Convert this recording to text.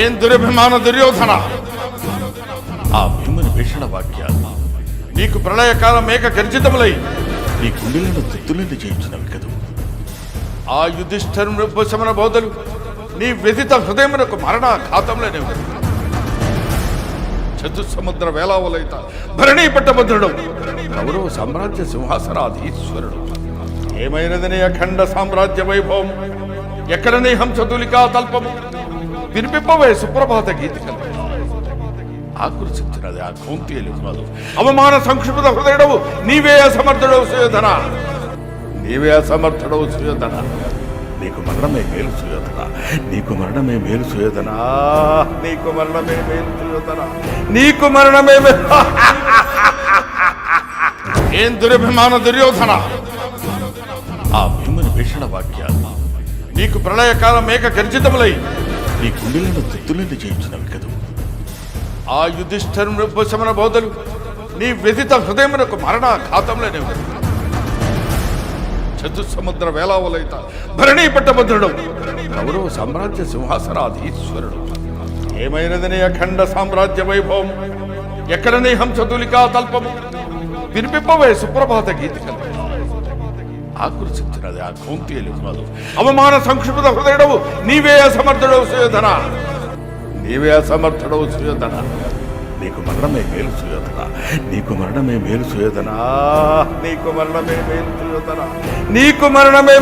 ఏం దురభిమాన దుర్యోధన! ఆ భీముని భీషణ వాక్యాలు నీకు ప్రళయకాలం మేక గర్జితములై నీ గుండెలను తుత్తులని చేయించినవి కదూ. ఆ యుధిష్ఠిరుని ఉపశమన బోధలు నీ వ్యధిత హృదయమునకు మరణాఘాతంలోనే ఉంది. చతుసముద్ర వేలావలైత భరణీ పట్టభద్రుడు కౌరవ సామ్రాజ్య సింహాసనాధీశ్వరుడు. ఏమైనదని అఖండ సామ్రాజ్య వైభవం, ఎక్కడనే హంసతులికా తల్పము, వినిపింపవే సుప్రభాత గీతికలు. ఆకృషించినది ఆ కౌంతేయులు కాదు. అవమాన సంక్షిప్త హృదయుడవు నీవే అసమర్థుడవు సుయోధన, నీవే అసమర్థుడవు సుయోధన. నీకు మరణమే మేలు సుయోధన, నీకు మరణమే మేలు సుయోధన, నీకు మరణమే మేలు సుయోధన, నీకు మరణమే ఏం దురభిమాన దుర్యోధన! ఆ భీముని భీషణ వాక్యాలు నీకు ప్రళయకాలం మేక గర్జితములై నీ గుండెలను తుత్తులని చేయించినవి కదూ. ఆ యుధిష్ఠిరుని ఉపశమన బోధలు నీ వ్యధిత హృదయమునకు మరణాఘాతంలోనే ఉంది. చతుసముద్ర వేలావలైత భరణీ పట్టభద్రుడు కౌరవ సామ్రాజ్య సింహాసనాధీశ్వరుడు. ఏమైనదని అఖండ సామ్రాజ్య వైభవం, ఎక్కడనే హంసతులికా తల్పము, వినిపింపవే సుప్రభాత గీతికలు. ఆకృషించినది ఆ కౌంతేయులు కాదు. అవమాన సంక్షిప్త హృదయుడవు నీవే అసమర్థుడవు సుయోధన, నీవే అసమర్థుడవు సుయోధన. నీకు మరణమే మేలు సుయోధన, నీకు మరణమే మేలు సుయోధన, నీకు మరణమే మేలు సుయోధన, నీకు మరణమే